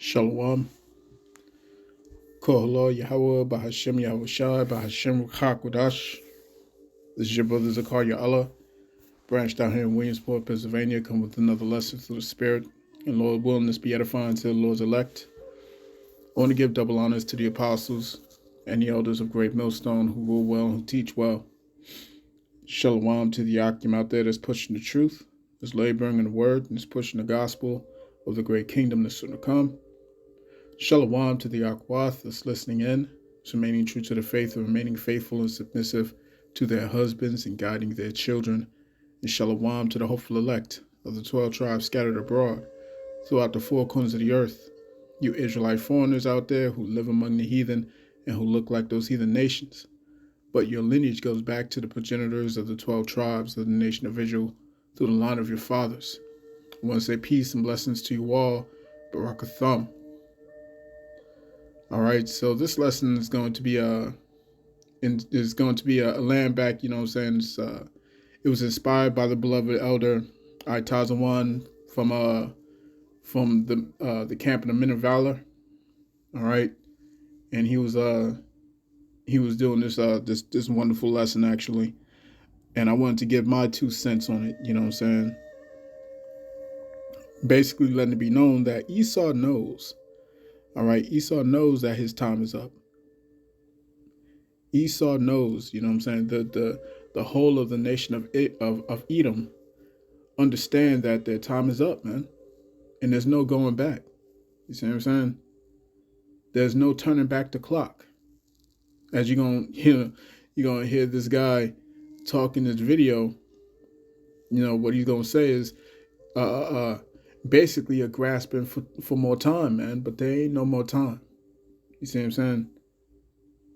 Shalom. Kohalo Yahawah Bahashem Yahawashi Bahashem Yahawadah. This is your brother Zakar Allah, branched out here in Williamsport, Pennsylvania, come with another lesson through the Spirit. And Lord willing, this be edifying to the Lord's elect. I want to give double honors to the apostles and the elders of Great Millstone who rule well and who teach well. Shalom to the Yakim out there that's pushing the truth, that's laboring in the word, and is pushing the gospel of the great kingdom that's soon to come. Shalom to the Akwath that's listening in, remaining true to the faith and remaining faithful and submissive to their husbands and guiding their children. And shalom to the hopeful elect of the 12 tribes scattered abroad throughout the four corners of the earth. You Israelite foreigners out there who live among the heathen and who look like those heathen nations. But your lineage goes back to the progenitors of the 12 tribes of the nation of Israel through the line of your fathers. I want to say peace and blessings to you all. Barakatham. All right, so this lesson is going to be a land back. You know what I'm saying? It was inspired by the beloved elder Tazawan from the camp in the Men of Valor. All right, and he was doing this wonderful lesson actually, and I wanted to give my 2 cents on it. You know what I'm saying? Basically, letting it be known that Esaw knows. All right, Esaw knows that his time is up. Esaw knows, you know what I'm saying, the whole of the nation of Edom understand that their time is up, man. And there's no going back. You see what I'm saying? There's no turning back the clock. As you're gonna hear this guy talk in this video, you know, what he's gonna say is basically a grasping for more time, man, but there ain't no more time. You see what I'm saying?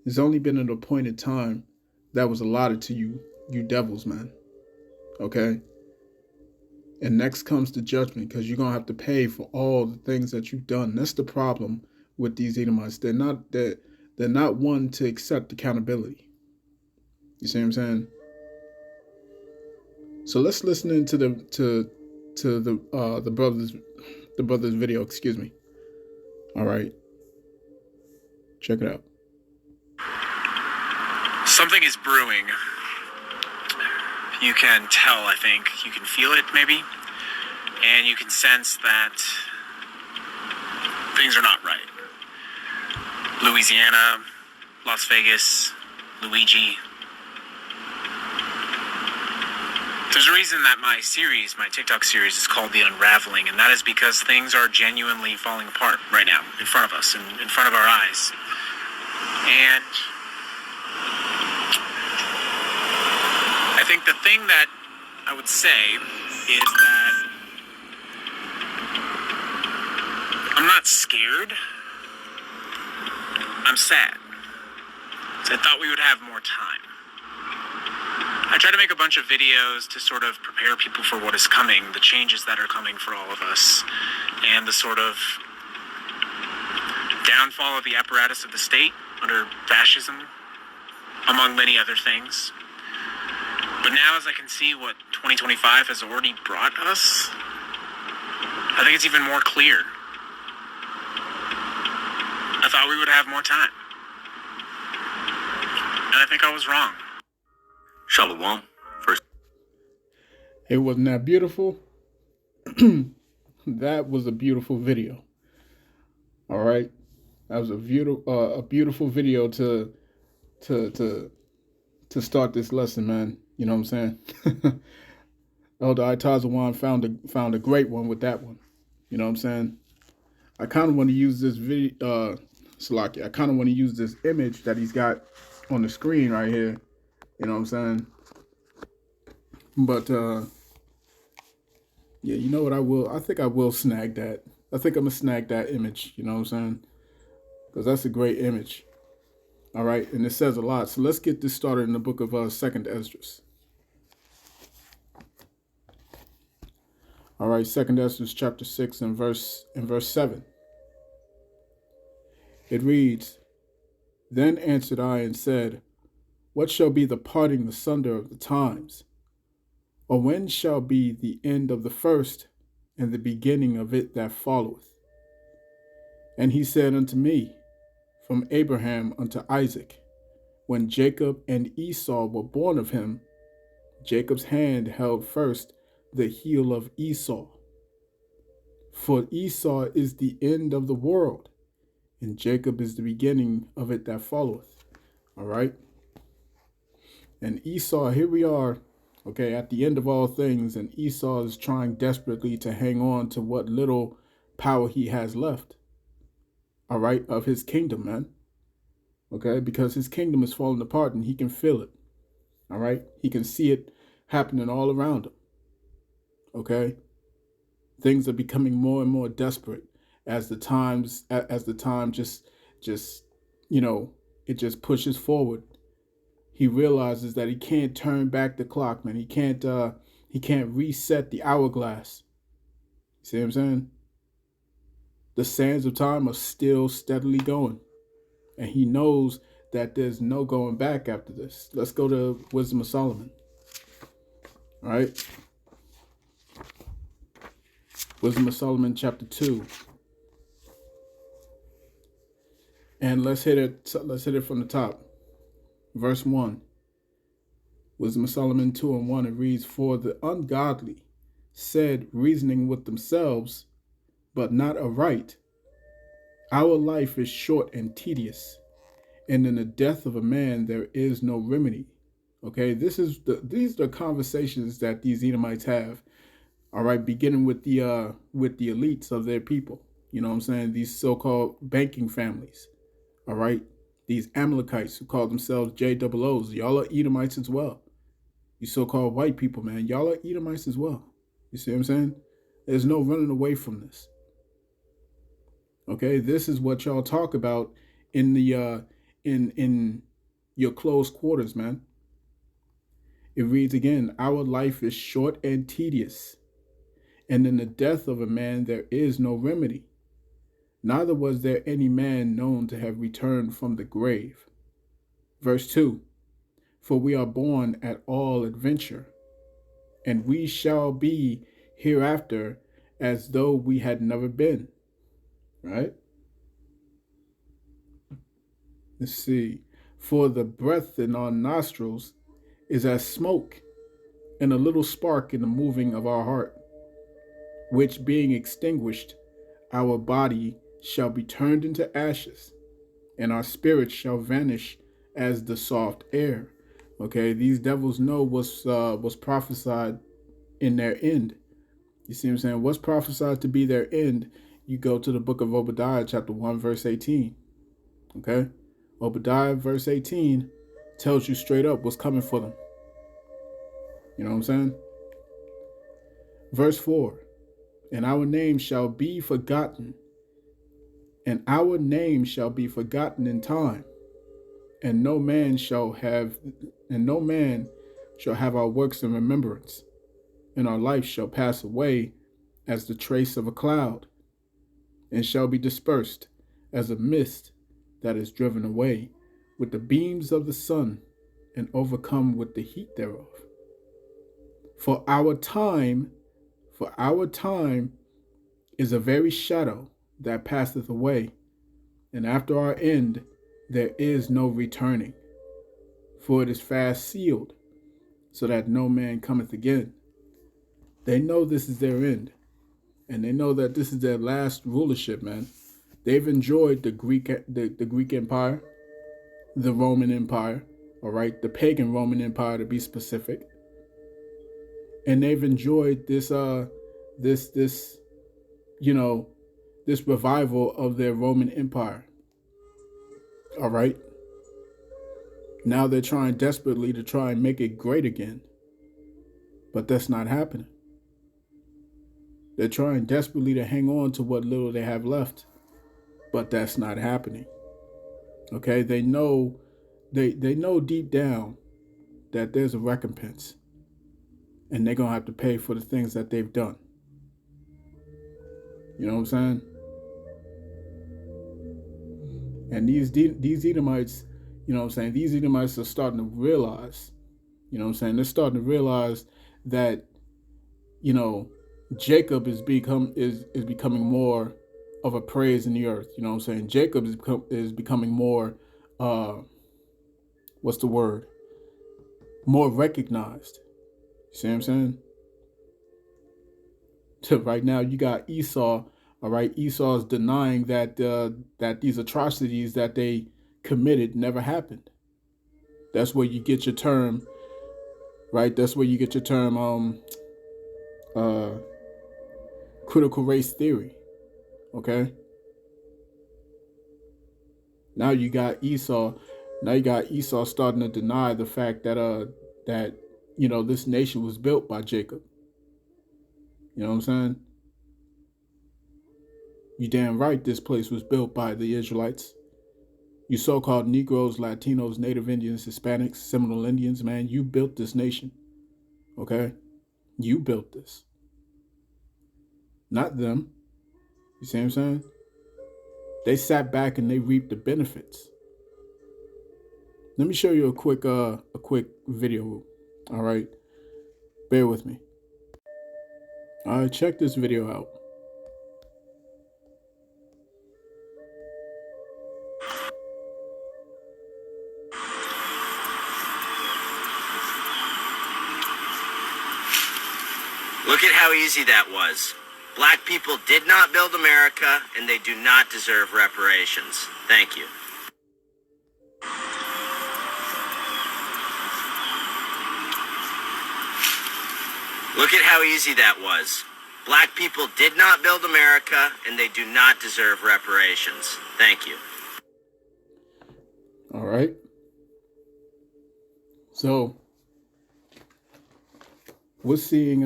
There's only been an appointed time that was allotted to you devils, man. Okay? And next comes the judgment, because you're going to have to pay for all the things that you've done. That's the problem with these Edomites. They're not one to accept accountability. You see what I'm saying? So let's listen into the brother's video, excuse me. All right. Check it out. Something is brewing. You can tell, I think. You can feel it, maybe. And you can sense that things are not right. Louisiana, Las Vegas, Luigi. There's a reason that my TikTok series is called The Unraveling, and that is because things are genuinely falling apart right now in front of us, in front of our eyes. And I think the thing that I would say is that I'm not scared. I'm sad. So I thought we would have more time. I try to make a bunch of videos to sort of prepare people for what is coming, the changes that are coming for all of us, and the sort of downfall of the apparatus of the state under fascism, among many other things. But now, as I can see what 2025 has already brought us, I think it's even more clear. I thought we would have more time. And I think I was wrong. Shalom. First. It wasn't that beautiful. That was a beautiful video. All right. That was a beautiful video to start this lesson, man. You know what I'm saying? Elder Tazawan found a great one with that one. You know what I'm saying? I kind of want to use this video, Salaki. I kind of want to use this image that he's got on the screen right here. You know what I'm saying? But yeah, you know what? I think I will snag that. I think I'm gonna snag that image. You know what I'm saying? Because that's a great image. All right, and it says a lot. So let's get this started in the book of 2nd Esdras. All right, 2nd Esdras chapter 6 and verse 7. It reads, "Then answered I and said, what shall be the parting asunder of the times? Or when shall be the end of the first and the beginning of it that followeth? And he said unto me, from Abraham unto Isaac, when Jacob and Esau were born of him, Jacob's hand held first the heel of Esau. For Esau is the end of the world, and Jacob is the beginning of it that followeth. All right. And Esau, here we are, okay, at the end of all things, and Esau is trying desperately to hang on to what little power he has left, all right, of his kingdom, man, okay, because his kingdom is falling apart and he can feel it, all right? He can see it happening all around him, okay? Things are becoming more and more desperate as the time just, you know, it just pushes forward. He realizes that he can't turn back the clock, man. He can't reset the hourglass. See what I'm saying? The sands of time are still steadily going. And he knows that there's no going back after this. Let's go to Wisdom of Solomon. All right. Wisdom of Solomon, chapter 2. And let's hit it from the top. Verse 1. Wisdom of Solomon 2:1, it reads, for the ungodly said, reasoning with themselves, but not aright, our life is short and tedious, and in the death of a man there is no remedy. Okay, these are the conversations that these Edomites have, all right, beginning with the elites of their people. You know what I'm saying? These so-called banking families, all right? These Amalekites who call themselves JOOs, y'all are Edomites as well. You so-called white people, man, y'all are Edomites as well. You see what I'm saying? There's no running away from this. Okay, this is what y'all talk about in the in your close quarters, man. It reads again, our life is short and tedious, and in the death of a man there is no remedy. Neither was there any man known to have returned from the grave. Verse 2, for we are born at all adventure, and we shall be hereafter as though we had never been. Right? Let's see. For the breath in our nostrils is as smoke, and a little spark in the moving of our heart, which being extinguished, our body shall be turned into ashes, and our spirit shall vanish as the soft air. Okay, these devils know what's prophesied in their end. You see what I'm saying? What's prophesied to be their end? You go to the book of Obadiah, chapter 1, verse 18. Okay, Obadiah, verse 18, tells you straight up what's coming for them. You know what I'm saying? Verse 4, and our name shall be forgotten, and our name shall be forgotten in time, and no man shall have our works in remembrance, and our life shall pass away as the trace of a cloud, and shall be dispersed as a mist that is driven away with the beams of the sun, and overcome with the heat thereof. For our time is a very shadow that passeth away, and after our end there is no returning. For it is fast sealed, so that no man cometh again. They know this is their end, and they know that this is their last rulership, man. They've enjoyed the Greek Empire, the Roman Empire, all right, the pagan Roman Empire to be specific, and they've enjoyed this revival of their Roman Empire. All right. Now they're trying desperately to try and make it great again, but that's not happening. They're trying desperately to hang on to what little they have left, but that's not happening. Okay, they know deep down that there's a recompense, and they're gonna have to pay for the things that they've done. You know what I'm saying? And these Edomites, you know what I'm saying, these Edomites are starting to realize, you know what I'm saying, they're starting to realize that, you know, Jacob is becoming more of a praise in the earth. You know what I'm saying? Jacob is becoming more, what's the word? More recognized. You see what I'm saying? So right now you got Esau. All right, Esau is denying that that these atrocities that they committed never happened. That's where you get your term, right? That's where you get your term, critical race theory. Okay. Now you got Esau. Now you got Esau starting to deny the fact that that this nation was built by Jacob. You know what I'm saying? You damn right this place was built by the Israelites. You so-called Negroes, Latinos, Native Indians, Hispanics, Seminole Indians, man, you built this nation. Okay? You built this. Not them. You see what I'm saying? They sat back and they reaped the benefits. Let me show you a quick video. All right? Bear with me. All right, check this video out. Look at how easy that was. Black people did not build America, and they do not deserve reparations. Thank you. Look at how easy that was. Black people did not build America, and they do not deserve reparations. Thank you. All right. So we're seeing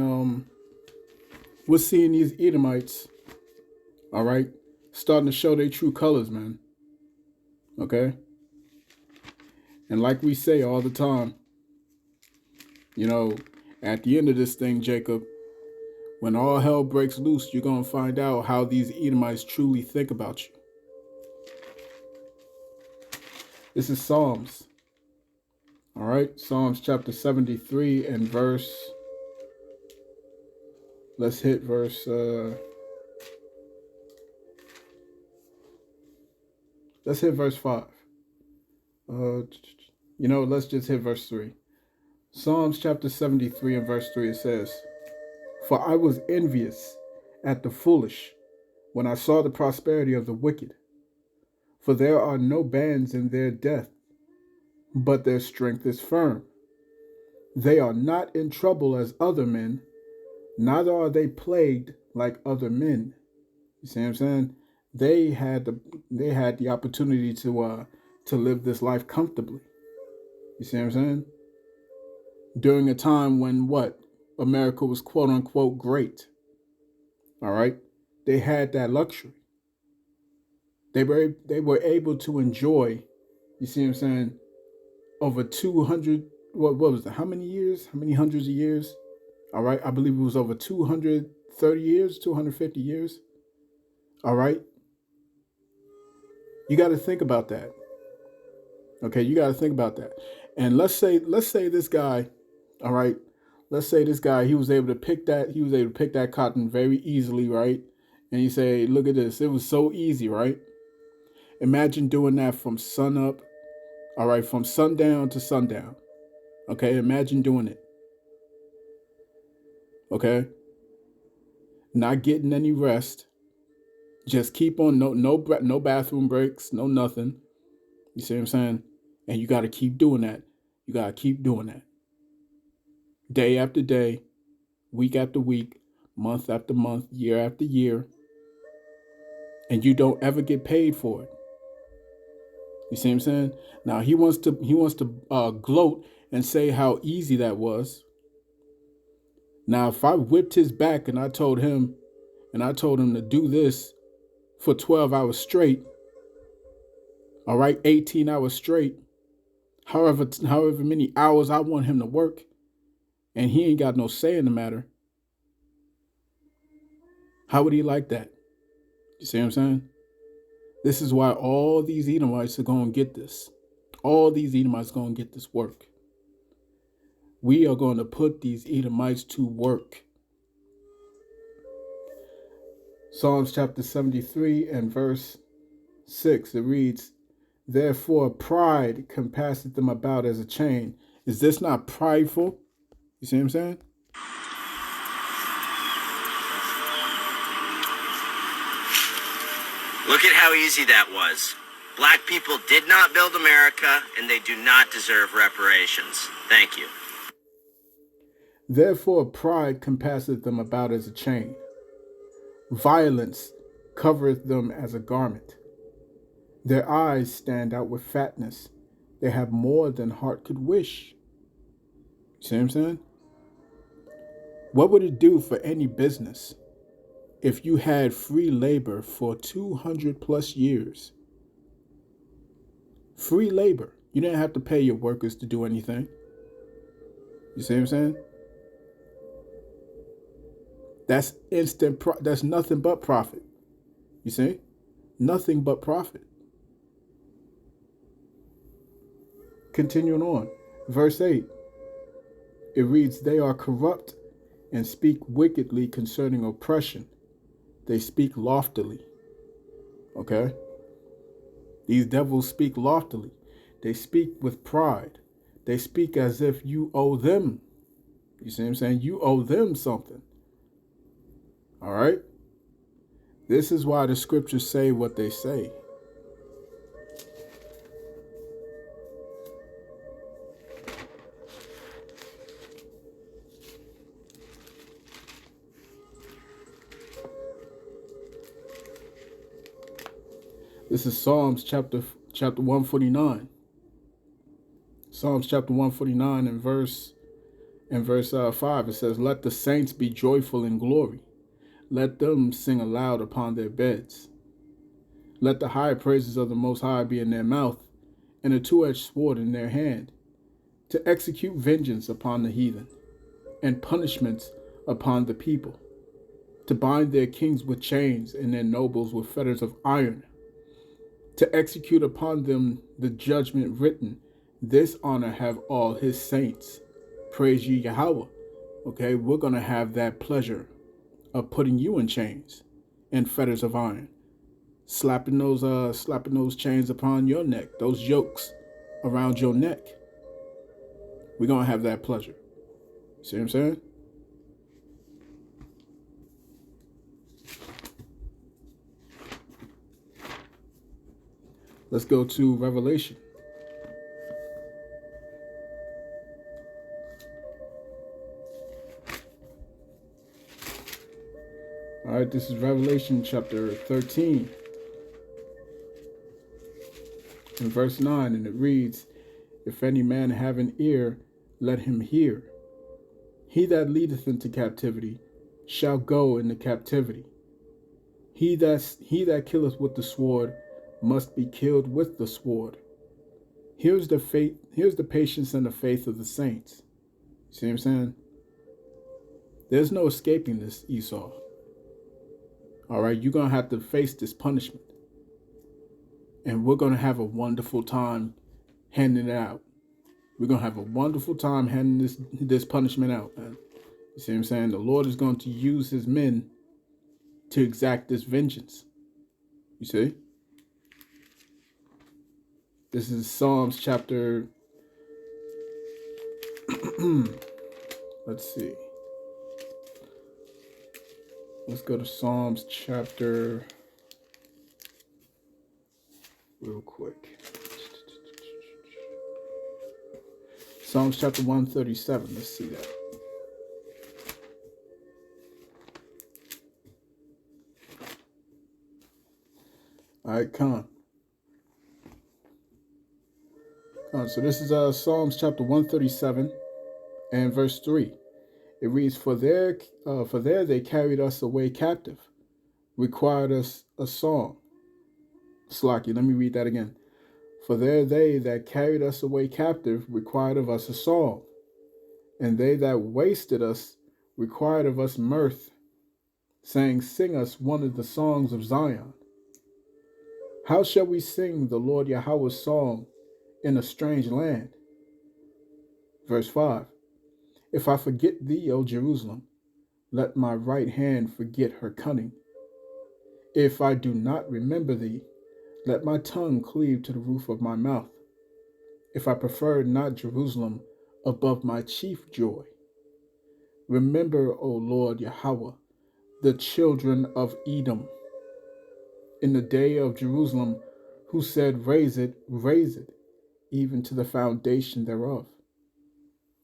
these Edomites, all right, starting to show their true colors, man. Okay. And like we say all the time, at the end of this thing, Jacob, when all hell breaks loose, you're going to find out how these Edomites truly think about you. This is Psalms. All right. Psalms chapter 73 and verse. Let's hit verse. Let's hit verse 5. Let's just hit verse 3. Psalms chapter 73 and verse 3, it says, "For I was envious at the foolish when I saw the prosperity of the wicked. For there are no bands in their death, but their strength is firm. They are not in trouble as other men, neither are they plagued like other men." You see what I'm saying? They had the opportunity to live this life comfortably. You see what I'm saying? During a time when America was quote unquote great. All right? They had that luxury. They were able to enjoy, you see what I'm saying, over 200, what was it? How many years? How many hundreds of years? All right? I believe it was over 230 years, 250 years. All right? You got to think about that. Okay, you got to think about that. And let's say this guy, all right, let's say this guy, he was able to pick that cotton very easily, right? And you say, look at this, it was so easy, right? Imagine doing that from sun up, all right, from sundown to sundown. Okay, imagine doing it. Okay? Not getting any rest. Just keep on, no bathroom breaks, no nothing. You see what I'm saying? And you got to keep doing that. You got to keep doing that. Day after day, week after week, month after month, year after year. And you don't ever get paid for it. You see what I'm saying? Now he wants to gloat and say how easy that was. Now if I whipped his back and I told him to do this for 12 hours straight, all right, 18 hours straight, however many hours I want him to work, and he ain't got no say in the matter, how would he like that? You see what I'm saying? This is why all these Edomites are going to get this. All these Edomites are going to get this work. We are going to put these Edomites to work. Psalms chapter 73 and verse 6, it reads, therefore pride compasseth them about as a chain. Is this not prideful? You see what I'm saying? Look at how easy that was. Black people did not build America, and they do not deserve reparations. Thank you. Therefore pride compasseth them about as a chain. Violence covereth them as a garment. Their eyes stand out with fatness. They have more than heart could wish. You see what I'm saying? What would it do for any business if you had free labor for 200 plus years? Free labor. You didn't have to pay your workers to do anything. You see what I'm saying? That's that's nothing but profit. You see? Nothing but profit. Continuing on. Verse 8. It reads, they are corrupt and speak wickedly concerning oppression. They speak loftily. Okay? These devils speak loftily. They speak with pride. They speak as if you owe them. You see what I'm saying? You owe them something. All right? This is why the scriptures say what they say. This is Psalms chapter 149. Psalms chapter 149 and verse 5. It says, let the saints be joyful in glory. Let them sing aloud upon their beds. Let the high praises of the Most High be in their mouth, and a two-edged sword in their hand, to execute vengeance upon the heathen, and punishments upon the people, to bind their kings with chains and their nobles with fetters of iron, to execute upon them the judgment written. This honor have all his saints. Praise ye Yahawah. Okay, we're going to have that pleasure of putting you in chains and fetters of iron, slapping those chains upon your neck, those yokes around your neck. We're going to have that pleasure. See what I'm saying? Let's go to Revelation. All right, this is Revelation chapter 13 and verse 9, and it reads, if any man have an ear, let him hear. He that leadeth into captivity shall go into captivity. He that killeth with the sword must be killed with the sword. Here's the patience and the faith of the saints. See what I'm saying? There's no escaping this, Esau. All right, you're going to have to face this punishment. And we're going to have a wonderful time handing it out. We're going to have a wonderful time handing this punishment out, man. You see what I'm saying? The Lord is going to use his men to exact this vengeance. You see? This is Psalms chapter... Let's see. Let's go to Psalms chapter... Real quick. Psalms chapter 137. Let's see that. All right, come on. So this is Psalms chapter 137 and verse 3. It reads, For there they carried us away captive, required us a song. Slacky, let me read that again. For there they that carried us away captive required of us a song, and they that wasted us required of us mirth, saying, Sing us one of the songs of Zion. How shall we sing the Lord Yahawah's song in a strange land? Verse 5. If I forget thee, O Jerusalem, let my right hand forget her cunning. If I do not remember thee, let my tongue cleave to the roof of my mouth. If I prefer not Jerusalem above my chief joy. Remember, O Lord Yahawah, the children of Edom, in the day of Jerusalem, who said, raise it, even to the foundation thereof.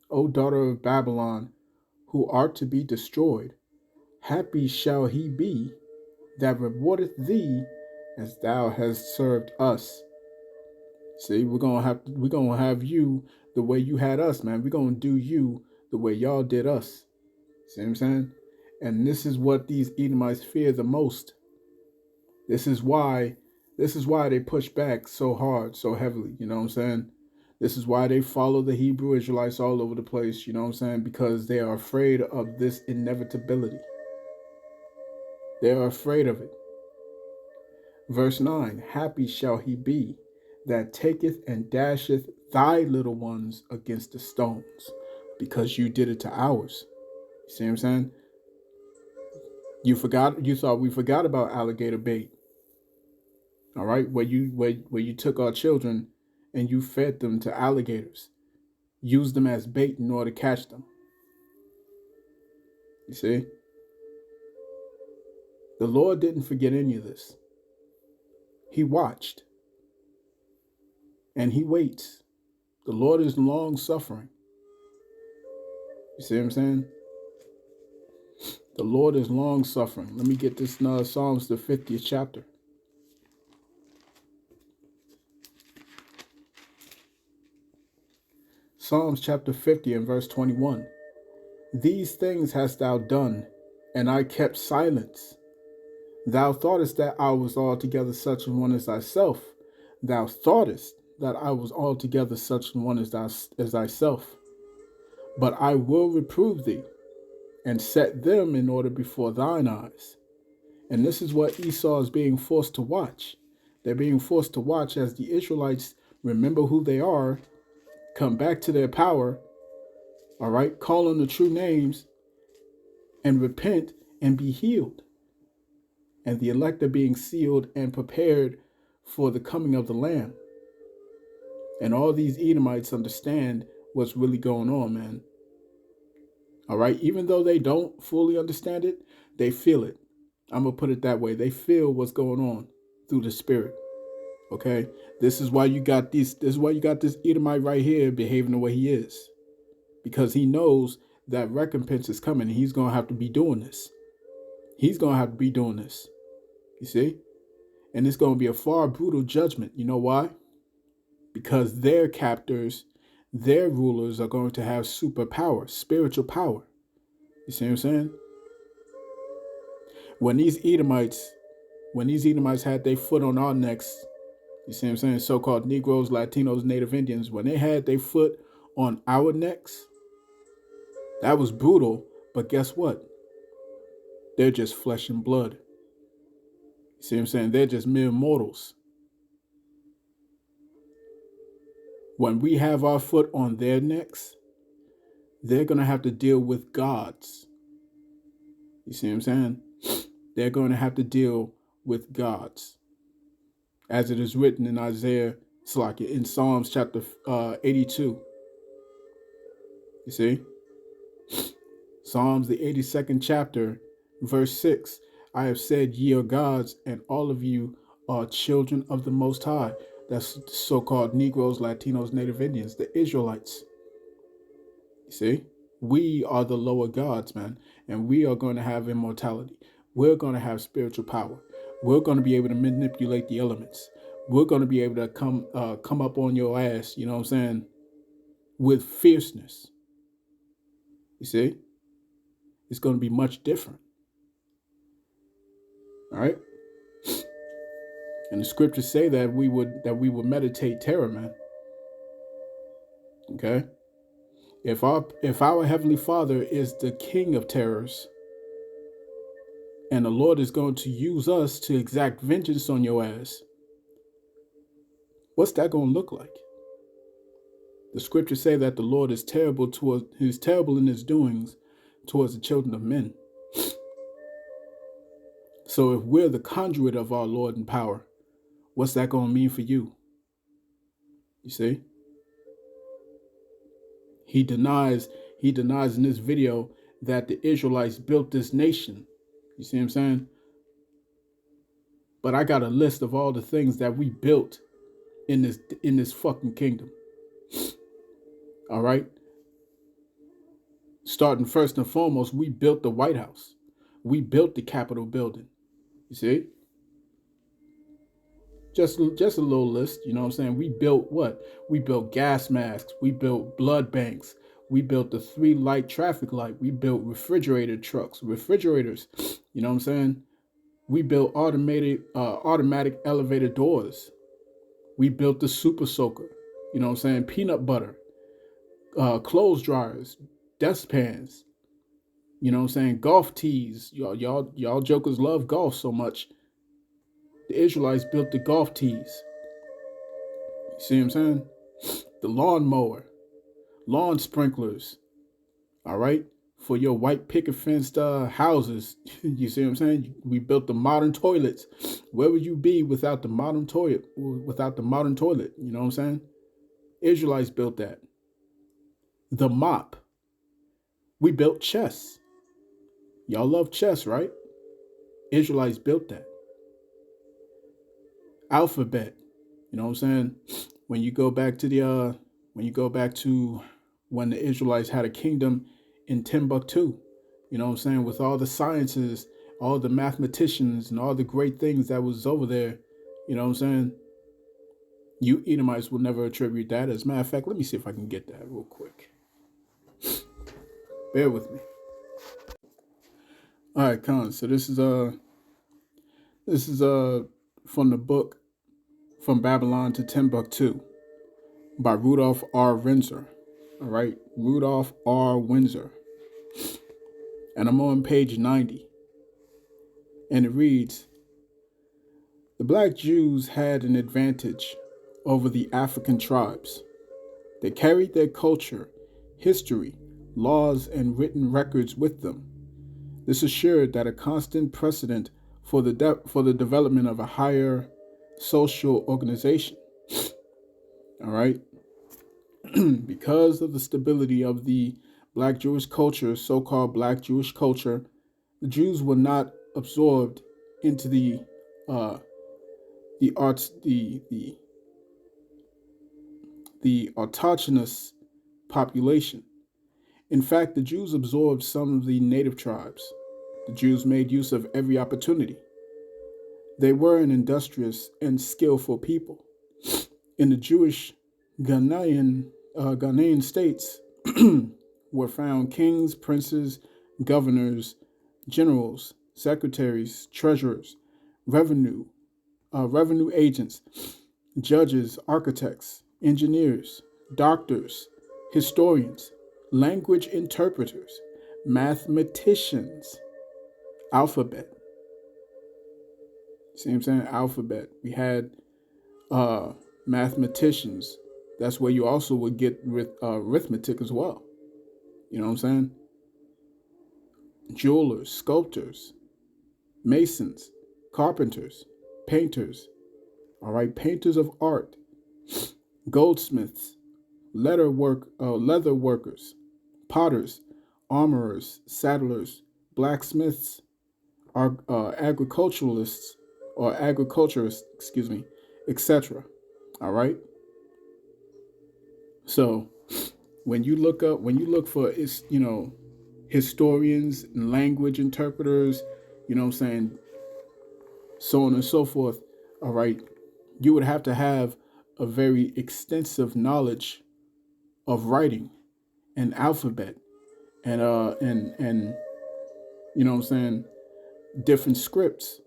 O daughter of Babylon, who art to be destroyed, happy shall he be that rewardeth thee as thou hast served us. See, we're gonna have you the way you had us, man. We're gonna do you the way y'all did us. See what I'm saying? And this is what these Edomites fear the most. This is why they push back so hard, so heavily. You know what I'm saying? This is why they follow the Hebrew Israelites all over the place. You know what I'm saying? Because they are afraid of this inevitability. They are afraid of it. Verse 9, happy shall he be that taketh and dasheth thy little ones against the stones, because you did it to ours. You see what I'm saying? You thought we forgot about alligator bait. All right, where you took our children and you fed them to alligators, used them as bait in order to catch them. You see? The Lord didn't forget any of this. He watched. And he waits. The Lord is long suffering. You see what I'm saying? The Lord is long suffering. Let me get this Psalms, the 50th chapter. Psalms chapter 50 and verse 21. These things hast thou done, and I kept silence. Thou thoughtest that I was altogether such an one as thyself. Thou thoughtest that I was altogether such an one as thyself. But I will reprove thee, and set them in order before thine eyes. And this is what Esau is being forced to watch. They're being forced to watch as the Israelites remember who they are, come back to their power, all right, call on the true names, and repent and be healed. And the elect are being sealed and prepared for the coming of the Lamb. And all these Edomites understand what's really going on, man. All right, even though they don't fully understand it, they feel it. I'm going to put it that way. They feel what's going on through the Spirit. Okay, this is why you got this Edomite right here behaving the way he is, because he knows that recompense is coming, and he's gonna have to be doing this. He's gonna have to be doing this. You see, and it's gonna be a far brutal judgment. You know why? Because their captors, their rulers are going to have superpower, spiritual power. You see what I'm saying? When these Edomites had their foot on our necks. You see what I'm saying? So-called Negroes, Latinos, Native Indians, when they had their foot on our necks, that was brutal. But guess what? They're just flesh and blood. You see what I'm saying? They're just mere mortals. When we have our foot on their necks, they're going to have to deal with gods. You see what I'm saying? They're going to have to deal with gods. As it is written in in Psalms chapter 82. You see? Psalms, the 82nd chapter, verse 6. I have said, ye are gods, and all of you are children of the Most High. That's so-called Negroes, Latinos, Native Indians, the Israelites. You see? We are the lower gods, man, and we are going to have immortality. We're going to have spiritual power. We're going to be able to manipulate the elements. We're going to be able to come up on your ass, you know what I'm saying, with fierceness. You see? It's going to be much different. All right? And the scriptures say that we would meditate terror, man. Okay? If our Heavenly Father is the King of terrors, and the Lord is going to use us to exact vengeance on your ass, what's that going to look like? The scriptures say that the Lord is terrible he's terrible in his doings towards the children of men. So if we're the conduit of our Lord and power, what's that going to mean for you? You see? He denies in this video that the Israelites built this nation. You see what I'm saying? But I got a list of all the things that we built in this fucking kingdom. All right? Starting first and foremost, we built the White House. We built the Capitol building. You see? Just a little list, you know what I'm saying? We built what? We built gas masks. We built blood banks. We built the 3-light traffic light. We built refrigerator trucks, refrigerators. You know what I'm saying? We built automatic elevator doors. We built the super soaker. You know what I'm saying? Peanut butter, clothes dryers, dustpans. You know what I'm saying? Golf tees. Y'all jokers love golf so much. The Israelites built the golf tees. You see what I'm saying? The lawnmower, lawn sprinklers. All right? For your white picket fenced houses. You see what I'm saying? We built the modern toilets. Where would you be without the modern toilet? Without the modern toilet, you know what I'm saying? Israelites built that. The mop. We built chess. Y'all love chess, right? Israelites built that. Alphabet. You know what I'm saying? When you go back to when the Israelites had a kingdom in Timbuktu, you know what I'm saying, with all the sciences, all the mathematicians, and all the great things that was over there, you know what I'm saying? You Edomites will never attribute that. As a matter of fact, let me see if I can get that real quick. Bear with me. All right, Con. So this is from the book From Babylon to Timbuktu by Rudolph R. Windsor. All right, Rudolph R. Windsor. And I'm on page 90. And it reads, the black Jews had an advantage over the African tribes. They carried their culture, history, laws, and written records with them. This assured that a constant precedent for the development of a higher social organization. All right. Because of the stability of the black Jewish culture, so-called black Jewish culture, the Jews were not absorbed into the autochthonous population. In fact, the Jews absorbed some of the native tribes. The Jews made use of every opportunity. They were an industrious and skillful people. In the Jewish Ghanaian states were found kings, princes, governors, generals, secretaries, treasurers, revenue agents, judges, architects, engineers, doctors, historians, language interpreters, mathematicians, alphabet. See what I'm saying? Alphabet. We had mathematicians. That's where you also would get arithmetic as well. You know what I'm saying? Jewelers, sculptors, masons, carpenters, painters. All right, painters of art, goldsmiths, leather workers, potters, armorers, saddlers, blacksmiths, agriculturists, etc. All right. So when you look for historians and language interpreters, you know what I'm saying, so on and so forth, all right, you would have to have a very extensive knowledge of writing and alphabet and you know what I'm saying, different scripts.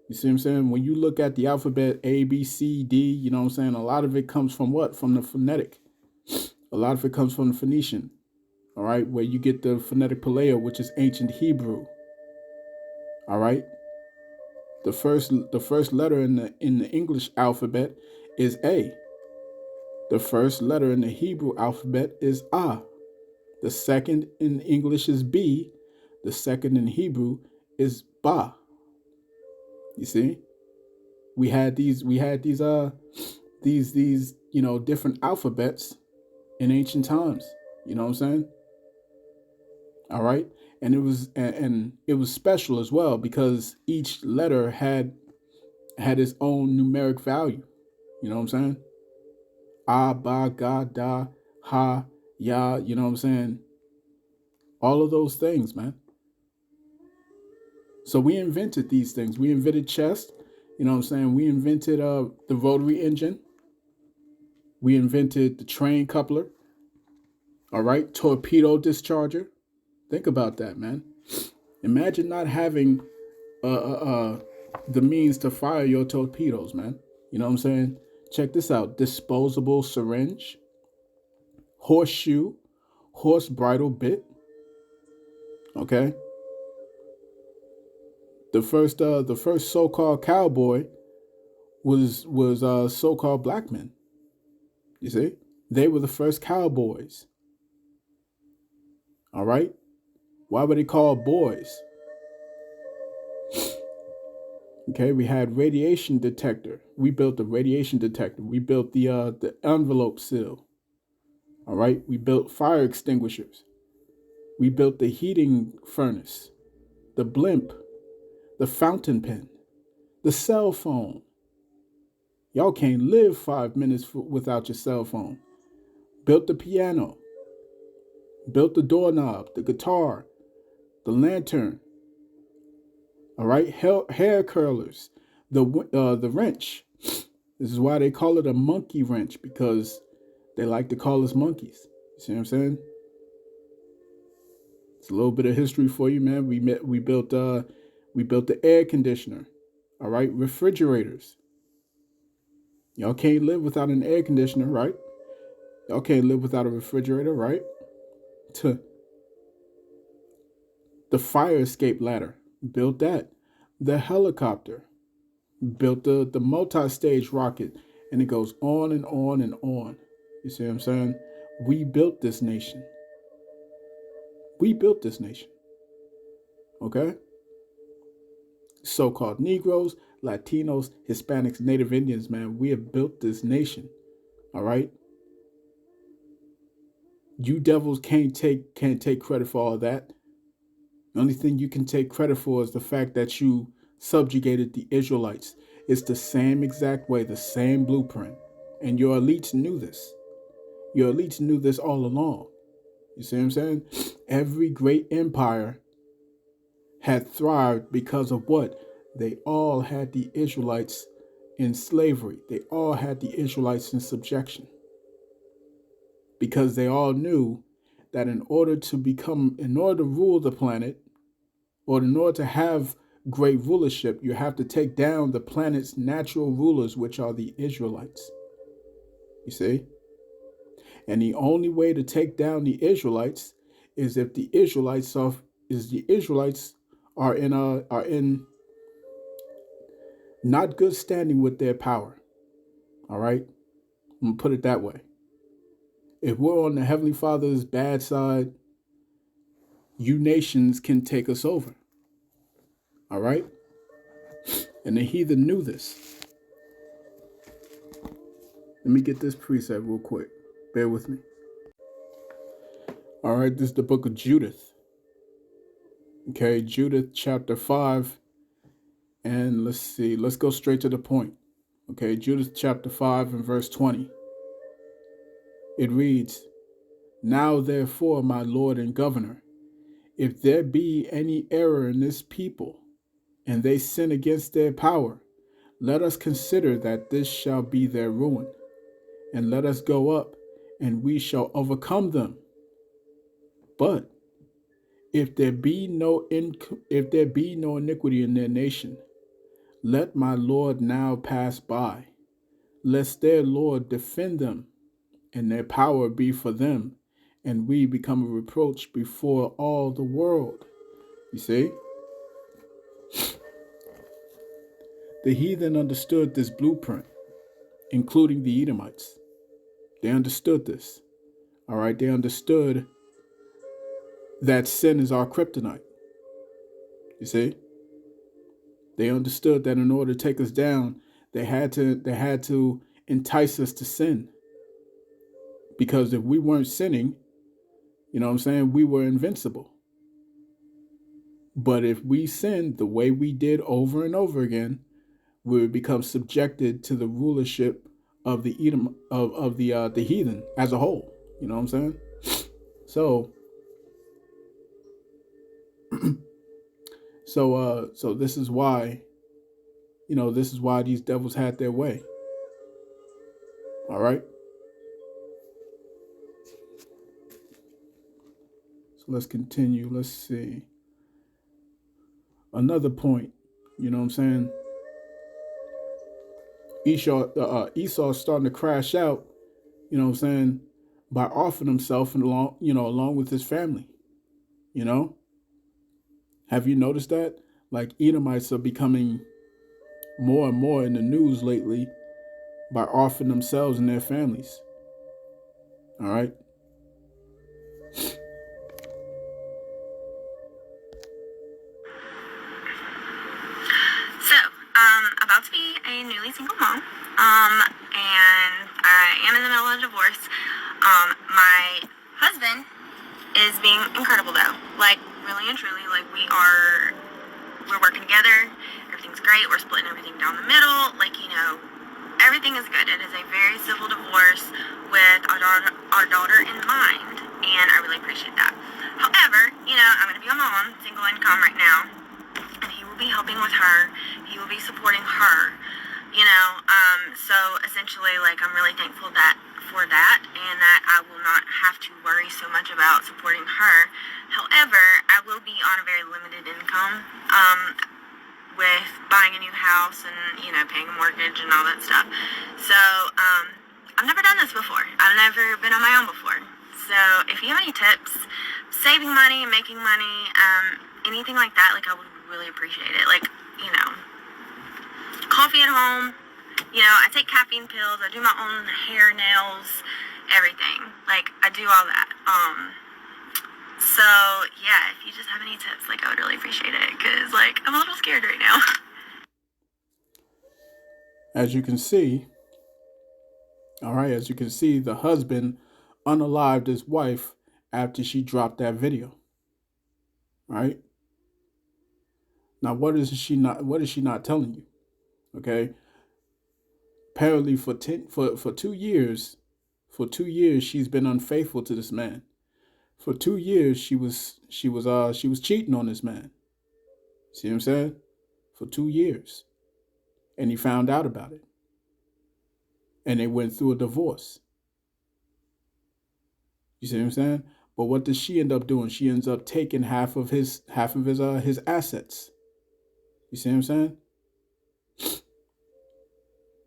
You see what I'm saying? When you look at the alphabet A, B, C, D, you know what I'm saying, a lot of it comes from what? From the phonetic. A lot of it comes from the Phoenician. All right, where you get the phonetic paleo, which is ancient Hebrew. All right. The first letter in the English alphabet is A. The first letter in the Hebrew alphabet is A. The second in English is B. The second in Hebrew is Ba. You see, we had these different alphabets in ancient times. You know what I'm saying? All right, and it was special as well because each letter had its own numeric value. You know what I'm saying? Ah, ba, ga, da, ha, ya. You know what I'm saying? All of those things, man. So we invented these things. We invented chess. You know what I'm saying? We invented the rotary engine. We invented the train coupler. All right, torpedo discharger. Think about that, man. Imagine not having the means to fire your torpedoes, man. You know what I'm saying? Check this out: disposable syringe, horseshoe, horse bridle bit. Okay. The first so-called cowboy was so-called black men. You see, they were the first cowboys. All right. Why were they called boys? Okay, we had radiation detector. We built the radiation detector. We built the envelope seal. All right. We built fire extinguishers. We built the heating furnace, the blimp, the fountain pen, the cell phone. Y'all can't live 5 minutes without your cell phone. Built the piano. Built the doorknob, the guitar, the lantern. All right, hair curlers, the wrench. This is why they call it a monkey wrench, because they like to call us monkeys. You see what I'm saying? It's a little bit of history for you, man. We built the air conditioner. All right, refrigerators. Y'all can't live without an air conditioner, right? Y'all can't live without a refrigerator, right? The fire escape ladder, built that. The helicopter, built the multi-stage rocket, and it goes on and on and on. You see what I'm saying? We built this nation. We built this nation. Okay? So-called Negroes, Latinos, Hispanics, Native Indians, man, we have built this nation. All right? You devils can't take credit for all that. The only thing you can take credit for is the fact that you subjugated the Israelites. It's the same exact way, the same blueprint. And your elites knew this. Your elites knew this all along. You see what I'm saying? Every great empire had thrived because of what? They all had the Israelites in slavery. They all had the Israelites in subjection. Because they all knew that in order to rule the planet, or in order to have great rulership, you have to take down the planet's natural rulers, which are the Israelites. You see? And the only way to take down the Israelites is if the Israelites are in not good standing with their power. All right? I'm gonna put it that way. If we're on the Heavenly Father's bad side, you nations can take us over. All right? And the heathen knew this. Let me get this precept real quick. Bear with me. All right, this is the book of Judith. Okay, Judith chapter 5. And let's see. Let's go straight to the point. Okay, Judith chapter 5 and verse 20. It reads, "Now therefore, my Lord and Governor, if there be any error in this people, and they sin against their power, let us consider that this shall be their ruin, and let us go up, and we shall overcome them. But if there be no iniquity in their nation, let my Lord now pass by, lest their Lord defend them, and their power be for them, and we become a reproach before all the world." You see? The heathen understood this blueprint, including the Edomites. They understood this. All right? They understood that sin is our kryptonite. You see? They understood that in order to take us down, they had to entice us to sin. Because if we weren't sinning, you know what I'm saying, we were invincible. But if we sinned the way we did over and over again, we would become subjected to the rulership of the Edom of the heathen as a whole. You know what I'm saying? So so this is why, this is why these devils had their way. All right. So let's continue. Let's see. Another point, you know what I'm saying? Esau's starting to crash out, you know what I'm saying, by offering himself and along with his family. You know? Have you noticed that? Like, Edomites are becoming more and more in the news lately by offering themselves and their families. All right? About to be a newly single mom, and I am in the middle of a divorce. My husband is being incredible though, like really and truly, like we're working together, everything's great, we're splitting everything down the middle, like, everything is good. It is a very civil divorce with our daughter in mind, and I really appreciate that. However, I'm going to be on my own, single income right now, and he will be helping with her, he will be supporting her, so essentially, like, I'm really thankful for that, and that I will not have to worry so much about supporting her. However, I will be on a very limited income, with buying a new house and, paying a mortgage and all that stuff. So, I've never done this before. I've never been on my own before. So, if you have any tips, saving money, making money, anything like that, like, I would really appreciate it. Like, coffee at home, I take caffeine pills, I do my own hair, nails, everything. Like, I do all that. So, yeah, if you just have any tips, like, I would really appreciate it, because, like, I'm a little scared right now. As you can see, the husband unalived his wife after she dropped that video. Right? Now, what is she not telling you? Okay? Apparently for 2 years, she's been unfaithful to this man. For 2 years, she was cheating on this man. See what I'm saying? For 2 years. And he found out about it. And they went through a divorce. You see what I'm saying? But what does she end up doing? She ends up taking half of his assets. You see what I'm saying?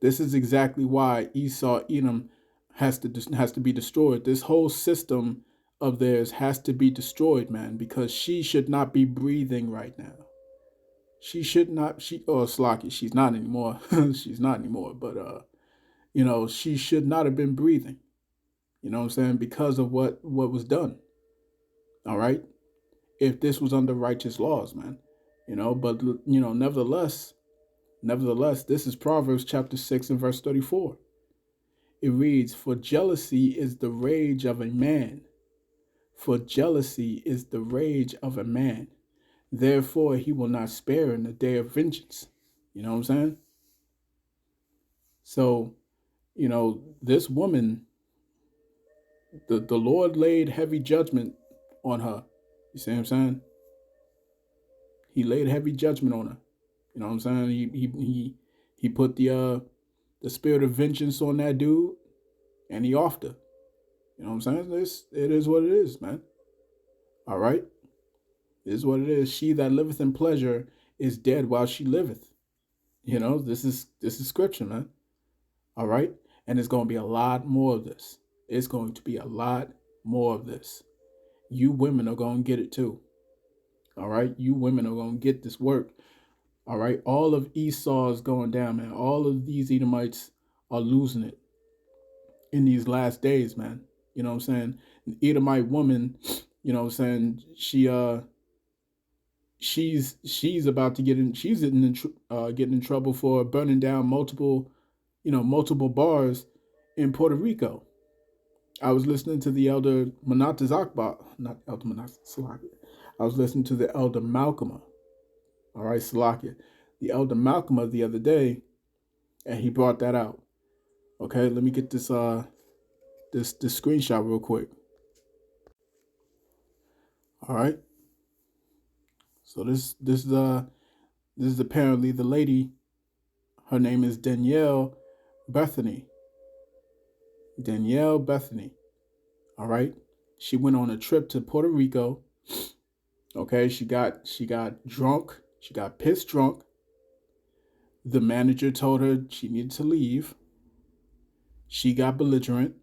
This is exactly why Edom has to be destroyed. This whole system of theirs has to be destroyed, man, because she should not be breathing right now. She should not. Slocky. She's not anymore. She's not anymore. But she should not have been breathing. You know what I'm saying? Because of what was done. All right. If this was under righteous laws, man. But nevertheless, this is Proverbs chapter 6 and verse 34. It reads, "For jealousy is the rage of a man. For jealousy is the rage of a man. Therefore, he will not spare in the day of vengeance." You know what I'm saying? So, this woman, the Lord laid heavy judgment on her. You see what I'm saying? He laid heavy judgment on her. You know what I'm saying? He put the spirit of vengeance on that dude, and he offed her. You know what I'm saying? It is what it is, man. All right? It is what it is. She that liveth in pleasure is dead while she liveth. This is scripture, man. All right? And it's going to be a lot more of this. It's going to be a lot more of this. You women are going to get it too. All right? You women are going to get this work. All right? All of Esau is going down, man. All of these Edomites are losing it in these last days, man. You know what I'm saying? An Edomite woman, you know what I'm saying, she's about to getting in trouble for burning down multiple bars in Puerto Rico. I was listening to the elder not elder Salakia. I was listening to the elder Malcolm. All right, Salakia. The elder Malcolm the other day, and he brought that out. Okay, let me get this screenshot real quick. All right. So this is apparently the lady. Her name is Danielle Bethany. Danielle Bethany. All right. She went on a trip to Puerto Rico. Okay, she got drunk. She got pissed drunk. The manager told her she needed to leave. She got belligerent.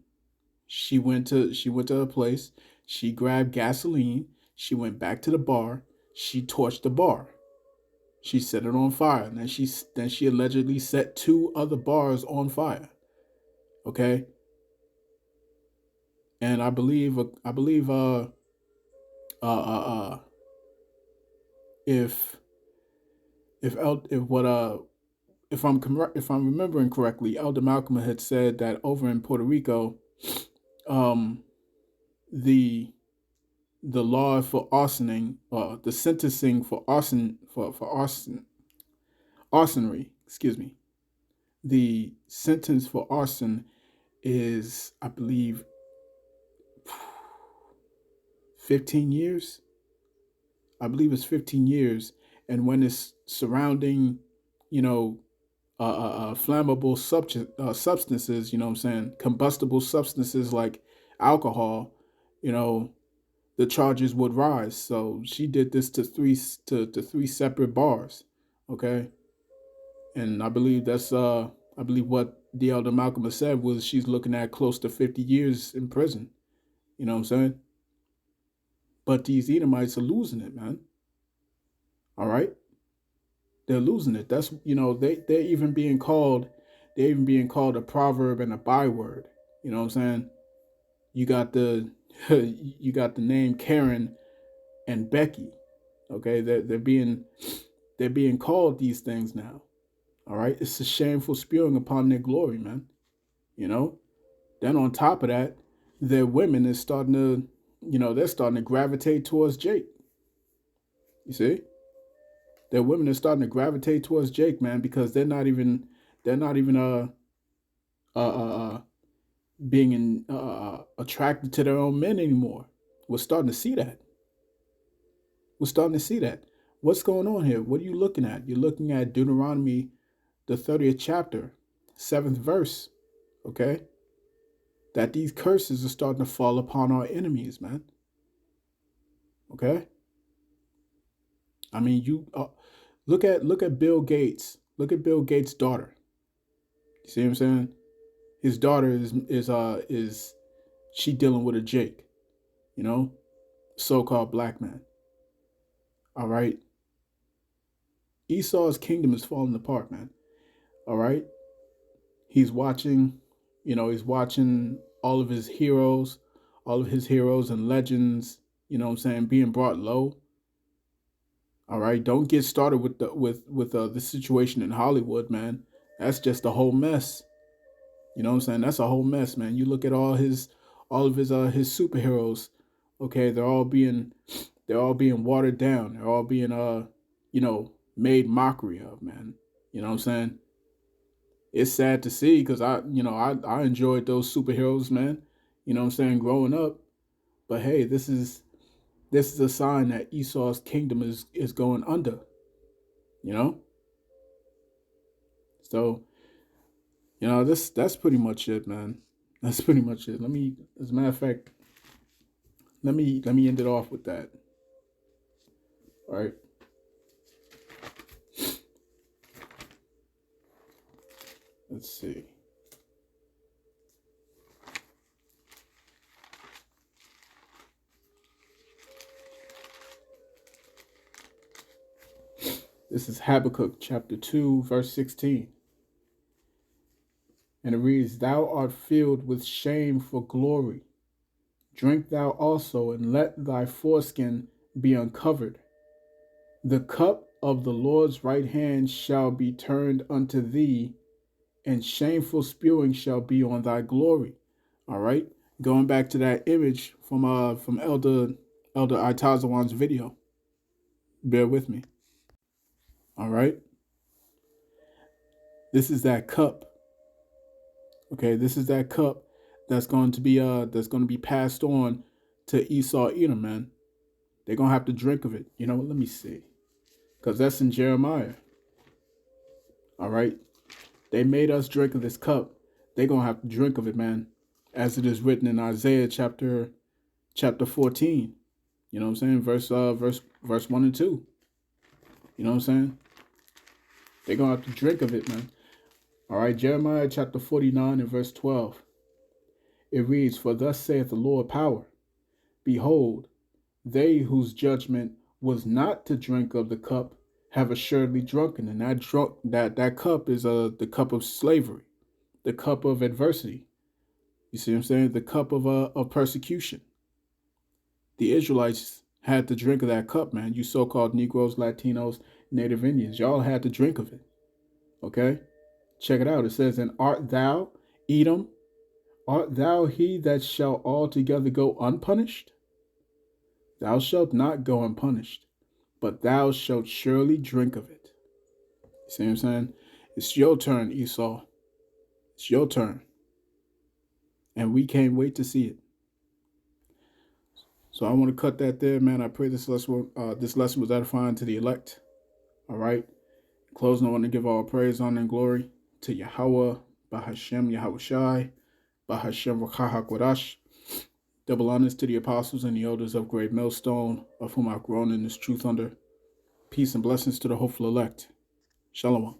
She went to a place. She grabbed gasoline. She went back to the bar. She torched the bar. She set it on fire. And then she allegedly set 2 other bars on fire. Okay. And I believe if I'm remembering correctly, Elder Malcolm had said that over in Puerto Rico, the law for arsoning, the sentencing for arsonry, excuse me, the sentence for arson is, I believe, 15 years. I believe it's 15 years. And when it's surrounding, flammable substances, you know what I'm saying, combustible substances like alcohol, the charges would rise. So she did this to three separate bars. Okay. And I believe what the elder Malcolm said was she's looking at close to 50 years in prison. You know what I'm saying? But these Edomites are losing it, man. All right? They're losing it. That's, they're even being called a proverb and a byword. You know what I'm saying? You got the name Karen and Becky. Okay? They're being called these things now. All right? It's a shameful spewing upon their glory, man. Then on top of that, their women is starting to, they're starting to gravitate towards Jake. You see? Their women are starting to gravitate towards Jake, man, because they're not even being attracted to their own men anymore. We're starting to see that. What's going on here? What are you looking at? You're looking at Deuteronomy, the 30th chapter, 7th verse. Okay? That these curses are starting to fall upon our enemies, man. Okay? I mean, you look at Bill Gates. Look at Bill Gates' daughter. You see what I'm saying? His daughter is she dealing with a Jake, so-called black man. All right. Esau's kingdom is falling apart, man. All right. He's watching all of his heroes and legends, being brought low. All right, don't get started with the situation in Hollywood, man. That's just a whole mess. You know what I'm saying? That's a whole mess, man. You look at all of his superheroes. Okay, they're all being watered down. They're all being made mockery of, man. You know what I'm saying? It's sad to see because I enjoyed those superheroes, man. You know what I'm saying, growing up. But hey, this is a sign that Esau's kingdom is going under. So, that's pretty much it, man. That's pretty much it. As a matter of fact, let me end it off with that. All right. Let's see. This is Habakkuk chapter 2, verse 16. And it reads, "Thou art filled with shame for glory. Drink thou also, and let thy foreskin be uncovered. The cup of the Lord's right hand shall be turned unto thee, and shameful spewing shall be on thy glory. All right, going back to that image from Elder Itazawan's video. Bear with me. All right, this is that cup. Okay, this is that cup that's going to be passed on to Esaw Edom, man. They're gonna have to drink of it. You know, let me see, because that's in Jeremiah. All right, they made us drink of this cup. They're gonna have to drink of it, man, as it is written in Isaiah chapter 14. You know what I'm saying? Verse 1 and 2. You know what I'm saying? They're gonna have to drink of it, man. All right, Jeremiah chapter 49 and verse 12. It reads, "For thus saith the Lord power, behold, they whose judgment was not to drink of the cup have assuredly drunken." And that cup is the cup of slavery, the cup of adversity. You see what I'm saying? The cup of persecution. The Israelites had to drink of that cup, man. You so-called Negroes, Latinos, Native Indians, y'all had to drink of it. Okay? Check it out. It says, "And art thou, Edom, art thou he that shall altogether go unpunished? Thou shalt not go unpunished, but thou shalt surely drink of it." You see what I'm saying? It's your turn, Esau. It's your turn. And we can't wait to see it. So I want to cut that there, man. I pray this lesson was edifying to the elect. All right. In closing, I want to give all praise, honor, and glory to Yahawah Bahashem Yahawashi, Bahashem Yahawadah. Double honors to the apostles and the elders of Great Millstone, of whom I've grown in this truth under. Peace and blessings to the hopeful elect. Shalom.